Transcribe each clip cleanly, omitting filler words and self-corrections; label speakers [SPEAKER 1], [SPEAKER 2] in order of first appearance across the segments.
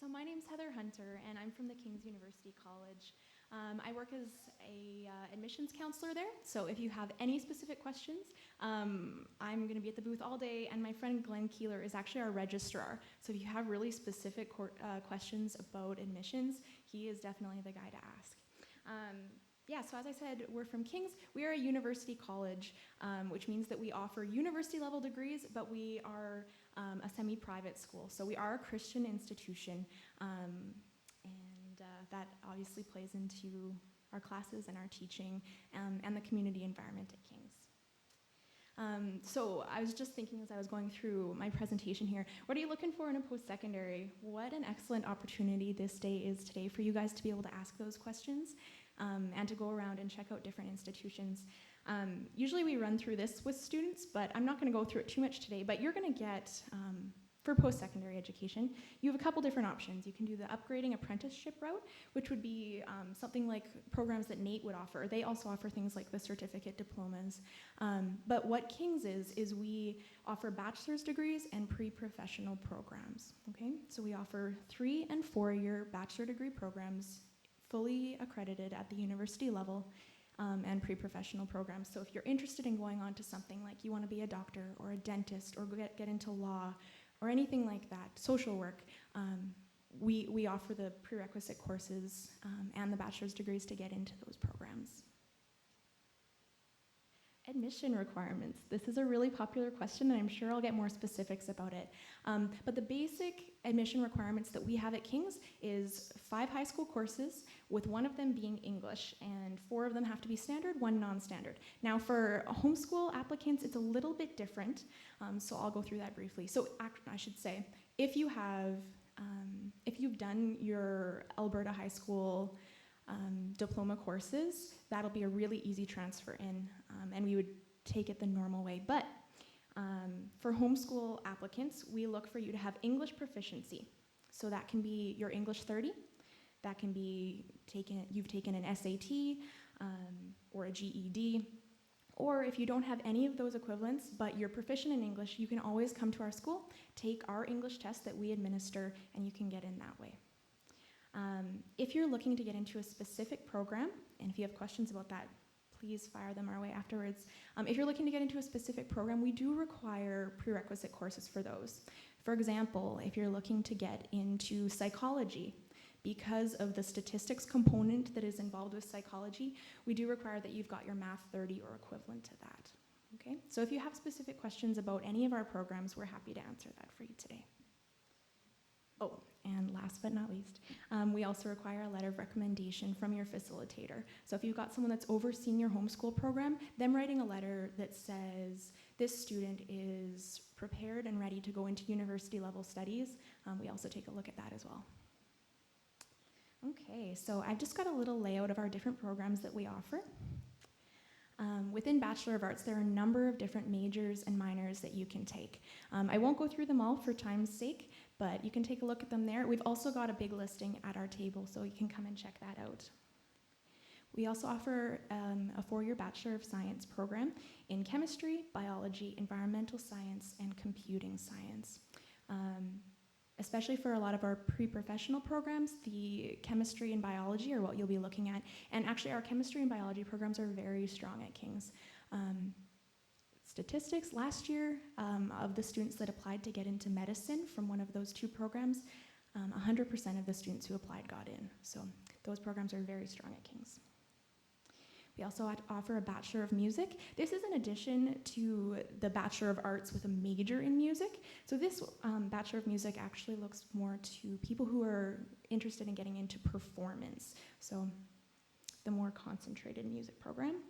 [SPEAKER 1] So my name's Heather Hunter, and I'm from the King's University College. I work as a admissions counselor there, so if you have any specific questions, I'm going to be at the booth all day, and my friend Glenn Keeler is actually our registrar. So if you have really specific questions about admissions, he is definitely the guy to ask. So as I said, we're from King's. We are a university college, which means that we offer university-level degrees, but we are a semi-private school. So we are a Christian institution, and that obviously plays into our classes and our teaching and the community environment at King's. So I was just thinking as I was going through my presentation here, what are you looking for in a post-secondary? What an excellent opportunity this day is today for you guys to be able to ask those questions and to go around and check out different institutions. Usually we run through this with students, but I'm not going to go through it too much today, but you're going to get, for post-secondary education, you have a couple different options. You can do the upgrading apprenticeship route, which would be something like programs that NAIT would offer. They also offer things like the certificate diplomas. But what King's is we offer bachelor's degrees and pre-professional programs, okay? So we offer 3- and 4-year bachelor degree programs fully accredited at the university level, and pre-professional programs. So if you're interested in going on to something like you want to be a doctor or a dentist or get into law or anything like that, social work, we offer the prerequisite courses and the bachelor's degrees to get into those programs. Admission requirements. This is a really popular question, and I'm sure I'll get more specifics about it. But the basic admission requirements that we have at King's is 5 high school courses, with 1 of them being English, and 4 of them have to be standard, 1 non-standard. Now for homeschool applicants, it's a little bit different, so I'll go through that briefly. So I should say, if you have, if you've done your Alberta high school diploma courses, that'll be a really easy transfer in, and we would take it the normal way. But for homeschool applicants, we look for you to have English proficiency. So that can be your English 30, that can be you've taken an SAT or a GED, or if you don't have any of those equivalents, but you're proficient in English, you can always come to our school, take our English test that we administer, and you can get in that way. If you're looking to get into a specific program, and if you have questions about that, please fire them our way afterwards. If you're looking to get into a specific program, we do require prerequisite courses for those. For example, if you're looking to get into psychology, because of the statistics component that is involved with psychology, we do require that you've got your Math 30 or equivalent to that. Okay? So if you have specific questions about any of our programs, we're happy to answer that for you today. Oh, and last but not least, we also require a letter of recommendation from your facilitator. So if you've got someone that's overseeing your homeschool program, them writing a letter that says this student is prepared and ready to go into university level studies, we also take a look at that as well. Okay, so I've just got a little layout of our different programs that we offer. Within Bachelor of Arts, there are a number of different majors and minors that you can take. I won't go through them all for time's sake, but you can take a look at them there. We've also got a big listing at our table, so you can come and check that out. We also offer a 4-year Bachelor of Science program in chemistry, biology, environmental science, and computing science. Especially for a lot of our pre-professional programs, the chemistry and biology are what you'll be looking at. And actually, our chemistry and biology programs are very strong at King's. Statistics, last year, of the students that applied to get into medicine from one of those 2 programs, 100% of the students who applied got in. So those programs are very strong at King's. We also offer a Bachelor of Music. This is in addition to the Bachelor of Arts with a major in music. So this Bachelor of Music actually looks more to people who are interested in getting into performance. So the more concentrated music program.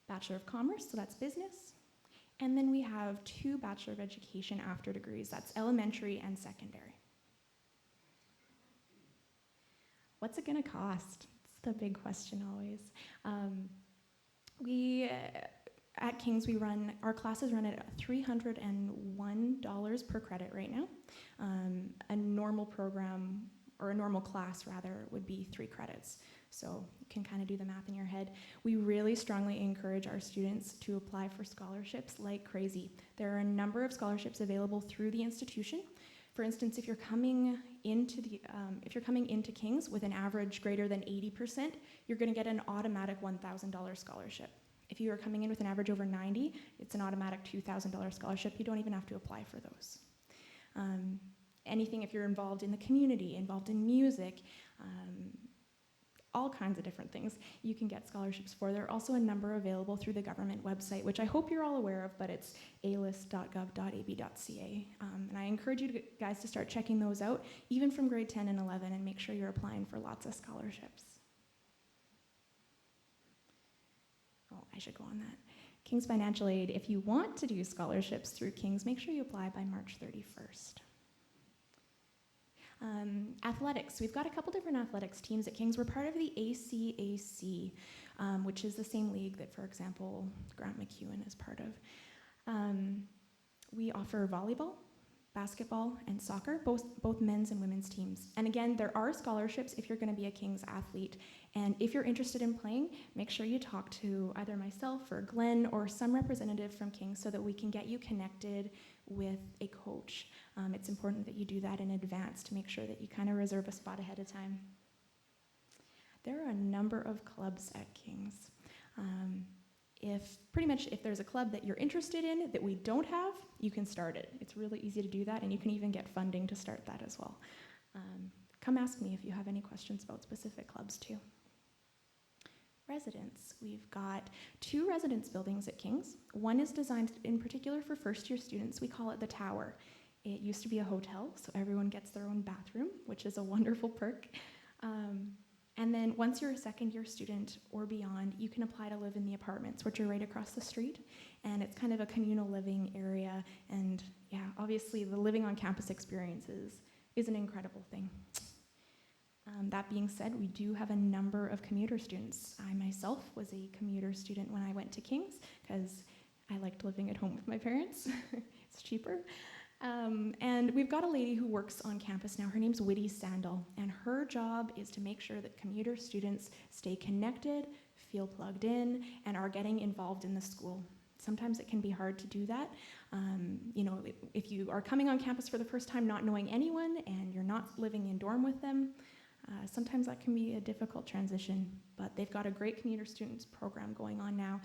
[SPEAKER 1] Bachelor of Commerce, so that's business. And then we have 2 Bachelor of Education after degrees. That's elementary and secondary. What's it gonna cost? The big question always. At King's, our classes run at $301 per credit right now. A normal program, or a normal class rather, would be 3 credits. So you can kind of do the math in your head. We really strongly encourage our students to apply for scholarships like crazy. There are a number of scholarships available through the institution. For instance, if you're coming into King's with an average greater than 80%, you're going to get an automatic $1,000 scholarship. If you are coming in with an average over 90, it's an automatic $2,000 scholarship. You don't even have to apply for those. Anything if you're involved in the community, involved in music, all kinds of different things you can get scholarships for. There are also a number available through the government website, which I hope you're all aware of, but it's alist.gov.ab.ca. And I encourage you guys to start checking those out, even from grade 10 and 11, and make sure you're applying for lots of scholarships. Oh, I should go on that. King's Financial Aid, if you want to do scholarships through King's, make sure you apply by March 31st. Athletics, we've got a couple different athletics teams at King's. We're part of the ACAC, which is the same league that, for example, Grant MacEwan is part of. We offer volleyball, basketball, and soccer, both men's and women's teams. And again, there are scholarships if you're going to be a King's athlete. And if you're interested in playing, make sure you talk to either myself or Glenn or some representative from King's so that we can get you connected with a coach. It's important that you do that in advance to make sure that you kind of reserve a spot ahead of time. There are a number of clubs at King's. If there's a club that you're interested in that we don't have, you can start it. It's really easy to do that, and you can even get funding to start that as well. Come ask me if you have any questions about specific clubs too. Residence. We've got 2 residence buildings at King's. One is designed in particular for first-year students. We call it the Tower. It used to be a hotel, so everyone gets their own bathroom, which is a wonderful perk. And then once you're a second-year student or beyond, you can apply to live in the apartments, which are right across the street. And it's kind of a communal living area. And yeah, obviously the living on campus experience is an incredible thing. That being said, we do have a number of commuter students. I myself was a commuter student when I went to King's because I liked living at home with my parents. It's cheaper. And we've got a lady who works on campus now. Her name's Whitty Sandal, and her job is to make sure that commuter students stay connected, feel plugged in, and are getting involved in the school. Sometimes it can be hard to do that. If you are coming on campus for the first time not knowing anyone and you're not living in dorm with them, sometimes that can be a difficult transition, but they've got a great commuter students program going on now.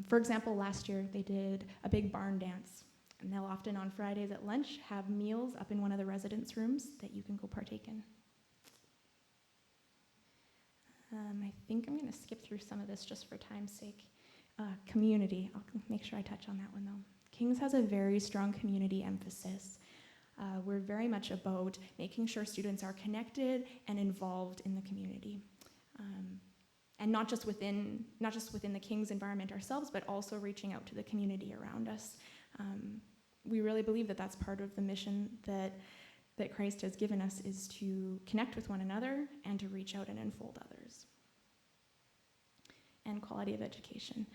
[SPEAKER 1] For example, last year they did a big barn dance. And they'll often on Fridays at lunch have meals up in one of the residence rooms that you can go partake in. I think I'm going to skip through some of this just for time's sake. Community, I'll make sure I touch on that one though. King's has a very strong community emphasis. We're very much about making sure students are connected and involved in the community. And not just within the King's environment ourselves, but also reaching out to the community around us. We really believe that that's part of the mission that Christ has given us, is to connect with one another and to reach out and enfold others. And quality of education.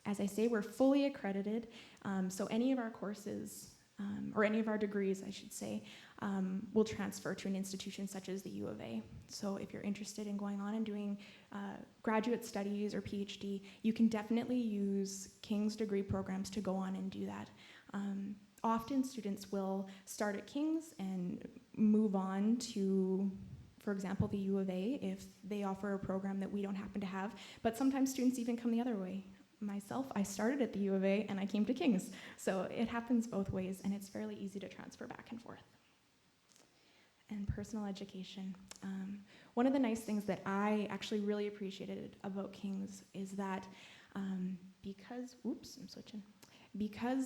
[SPEAKER 1] As I say, we're fully accredited, so any of our courses, or any of our degrees, I should say, will transfer to an institution such as the U of A. So if you're interested in going on and doing graduate studies or PhD, you can definitely use King's degree programs to go on and do that. Often students will start at King's and move on to, for example, the U of A if they offer a program that we don't happen to have, but sometimes students even come the other way. Myself, I started at the U of A and I came to King's. So it happens both ways, and it's fairly easy to transfer back and forth. And personal education. One of the nice things that I actually really appreciated about King's is that because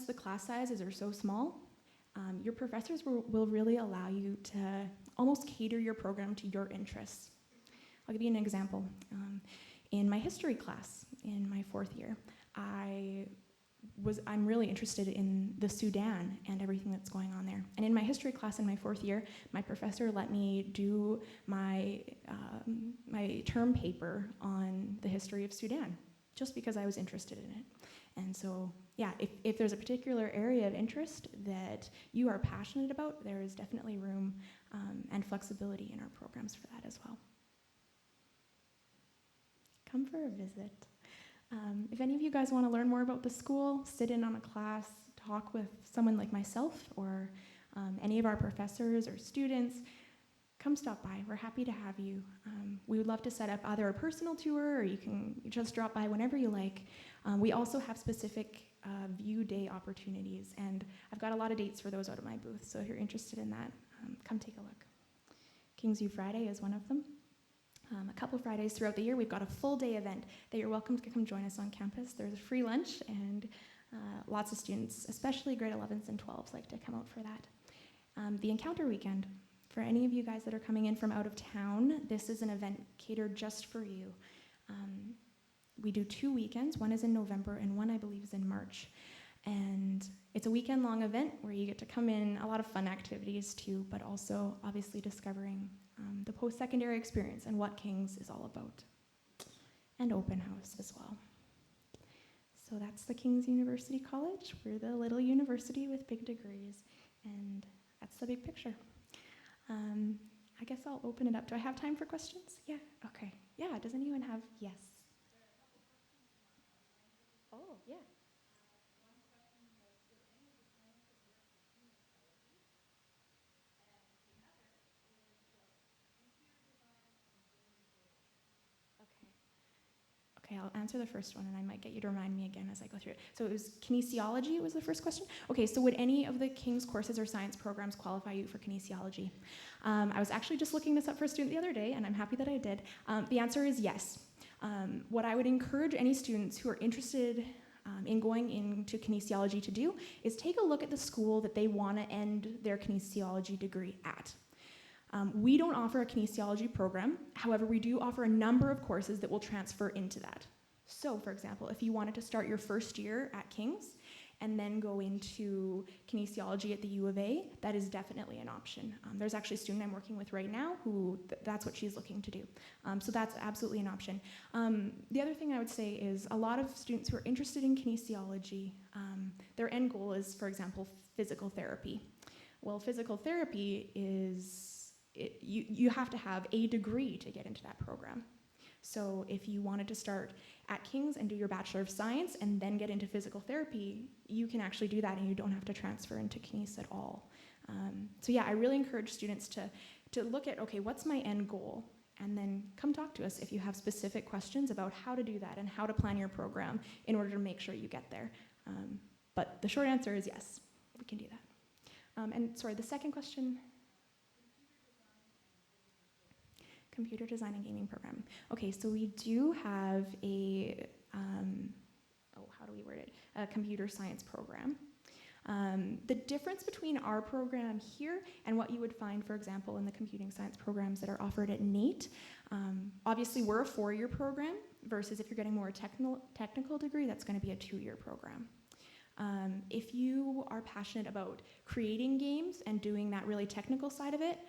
[SPEAKER 1] the class sizes are so small, your professors will really allow you to almost cater your program to your interests. I'll give you an example. In my history class in my 4th year, I'm really interested in the Sudan and everything that's going on there. And in my history class in my 4th year, my professor let me do my term paper on the history of Sudan, just because I was interested in it. And so, yeah, if there's a particular area of interest that you are passionate about, there is definitely room and flexibility in our programs for that as well. Come for a visit. If any of you guys want to learn more about the school, sit in on a class, talk with someone like myself or any of our professors or students, come stop by. We're happy to have you. We would love to set up either a personal tour or you can just drop by whenever you like. We also have specific view day opportunities, and I've got a lot of dates for those out of my booth, so if you're interested in that, come take a look. King's View Friday is one of them. A couple Fridays throughout the year, we've got a full day event that you're welcome to come join us on campus. There's a free lunch, and lots of students, especially grade 11s and 12s, like to come out for that. The Encounter Weekend. For any of you guys that are coming in from out of town, this is an event catered just for you. We do 2 weekends. One is in November and one, I believe, is in March. And it's a weekend-long event where you get to come in, a lot of fun activities too, but also obviously discovering the post-secondary experience and what King's is all about. And open house as well. So that's the King's University College. We're the little university with big degrees, and that's the big picture. I guess I'll open it up. Do I have time for questions? Yeah, okay. Yeah, does anyone have? Yes. Oh, yeah. Okay. Okay, I'll answer the first one, and I might get you to remind me again as I go through it. So it was kinesiology was the first question? Okay, so would any of the King's courses or science programs qualify you for kinesiology? I was actually just looking this up for a student the other day, and I'm happy that I did. The answer is yes. What I would encourage any students who are interested in going into kinesiology to do is take a look at the school that they want to end their kinesiology degree at. We don't offer a kinesiology program. However, we do offer a number of courses that will transfer into that. So, for example, if you wanted to start your first year at King's and then go into kinesiology at the U of A, that is definitely an option. There's actually a student I'm working with right now who that's what she's looking to do. So that's absolutely an option. The other thing I would say is a lot of students who are interested in kinesiology, their end goal is, for example, physical therapy. Well, physical therapy is you have to have a degree to get into that program. So if you wanted to start at King's and do your Bachelor of Science and then get into physical therapy, you can actually do that and you don't have to transfer into Kines at all. So yeah, I really encourage students to look at, okay, what's my end goal? And then come talk to us if you have specific questions about how to do that and how to plan your program in order to make sure you get there. But the short answer is yes, we can do that. And sorry, the second question? Computer design and gaming program. Okay, so we do have a, how do we word it? A computer science program. The difference between our program here and what you would find, for example, in the computing science programs that are offered at NAIT, obviously we're a 4-year program versus if you're getting more technical degree, that's going to be a 2-year program. If you are passionate about creating games and doing that really technical side of it,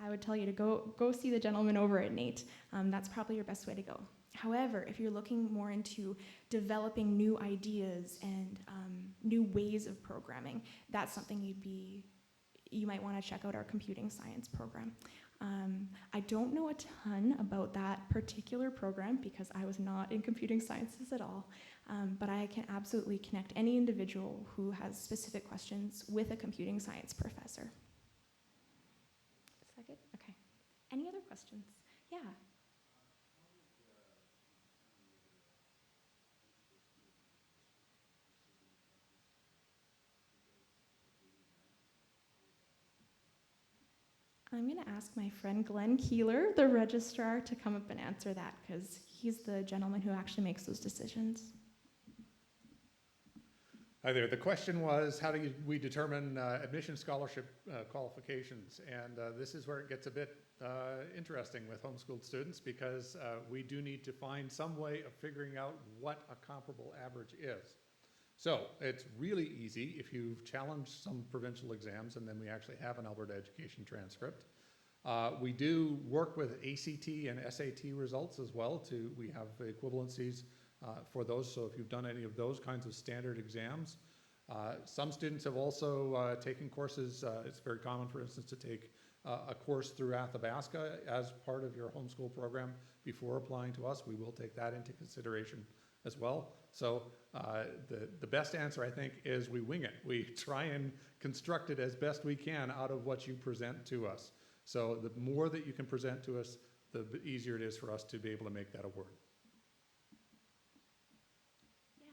[SPEAKER 1] I would tell you to go see the gentleman over at NAIT. That's probably your best way to go. However, if you're looking more into developing new ideas and new ways of programming, that's something you might want to check out our computing science program. I don't know a ton about that particular program because I was not in computing sciences at all, but I can absolutely connect any individual who has specific questions with a computing science professor. Is that good? Okay. Any other questions? Yeah. I'm going to ask my friend Glenn Keeler, the registrar, to come up and answer that because he's the gentleman who actually makes those decisions.
[SPEAKER 2] Hi there. The question was, how do we determine admission scholarship qualifications? And this is where it gets a bit interesting with homeschooled students because we do need to find some way of figuring out what a comparable average is. So it's really easy if you've challenged some provincial exams, and then we actually have an Alberta education transcript. We do work with ACT and SAT results as well. We have equivalencies for those, so if you've done any of those kinds of standard exams. Some students have also taken courses. It's very common, for instance, to take a course through Athabasca as part of your homeschool program before applying to us. We will take that into consideration as well. So the best answer, I think, is we wing it. We try and construct it as best we can out of what you present to us. So the more that you can present to us, the easier it is for us to be able to make that a word.
[SPEAKER 1] Yeah.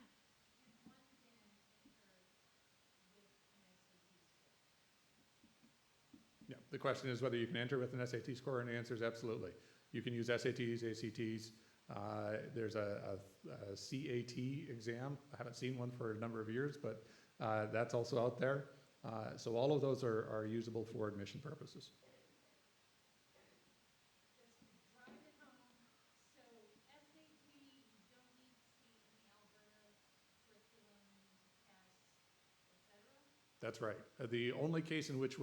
[SPEAKER 2] Yeah, the question is whether you can enter with an SAT score, and the answer is absolutely. You can use SATs, ACTs. There's a CAT exam. I haven't seen one for a number of years, but that's also out there. So all of those are usable for admission purposes. That's right. The only case in which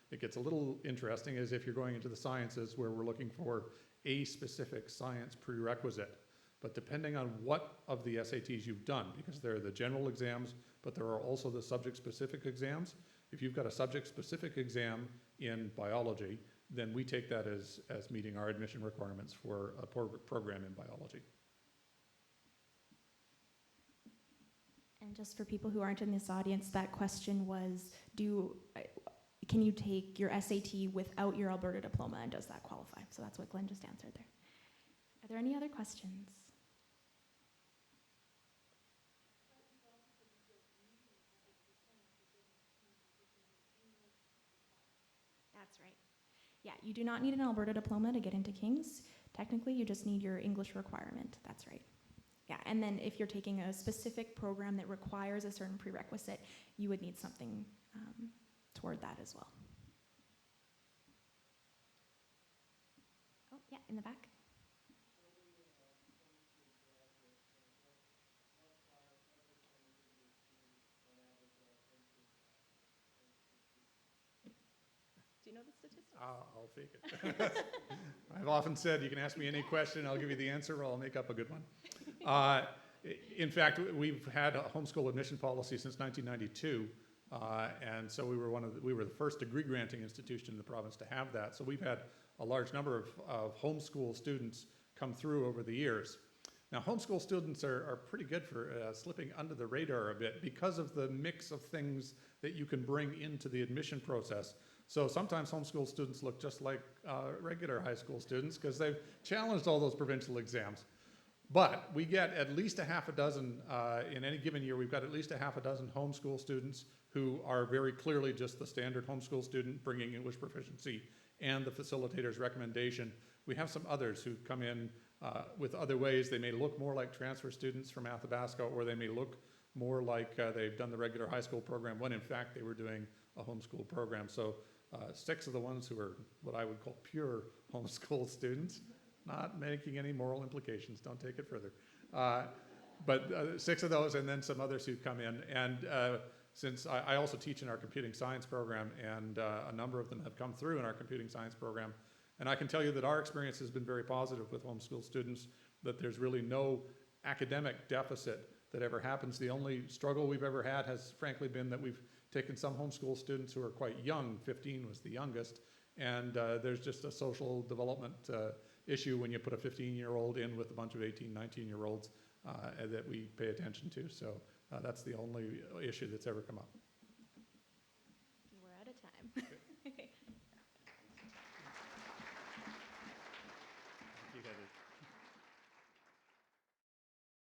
[SPEAKER 2] it gets a little interesting is if you're going into the sciences where we're looking for a specific science prerequisite. But depending on what of the SATs you've done, because there are the general exams, but there are also the subject-specific exams. If you've got a subject-specific exam in biology, then we take that as meeting our admission requirements for a program in biology.
[SPEAKER 1] And just for people who aren't in this audience, that question was, can you take your SAT without your Alberta diploma, and does that qualify? So that's what Glenn just answered there. Are there any other questions? That's right. Yeah, you do not need an Alberta diploma to get into King's. Technically, you just need your English requirement. That's right. Yeah, and then if you're taking a specific program that requires a certain prerequisite, you would need something toward that as well. Oh, yeah, in the back. Do you know the statistics?
[SPEAKER 2] I'll fake it. I've often said, you can ask me any question, I'll give you the answer, or I'll make up a good one. In fact, we've had a homeschool admission policy since 1992, and so we were the first degree granting institution in the province to have that. So we've had a large number of homeschool students come through over the years. Now, homeschool students are pretty good for slipping under the radar a bit because of the mix of things that you can bring into the admission process. So sometimes homeschool students look just like regular high school students because they've challenged all those provincial exams. But we get at least a half a dozen, in any given year, we've got at least a half a dozen homeschool students who are very clearly just the standard homeschool student bringing English proficiency and the facilitator's recommendation. We have some others who come in with other ways. They may look more like transfer students from Athabasca, or they may look more like they've done the regular high school program when in fact they were doing a homeschool program. So 6 of the ones who are what I would call pure homeschool students, not making any moral implications, don't take it further. But 6 of those, and then some others who come in. And since I also teach in our computing science program, and a number of them have come through in our computing science program, and I can tell you that our experience has been very positive with homeschool students, that there's really no academic deficit that ever happens. The only struggle we've ever had has frankly been that we've taken some homeschool students who are quite young, 15 was the youngest, and there's just a social development issue when you put a 15-year-old in with a bunch of 18, 19-year-olds that we pay attention to. So that's the only issue that's ever come up.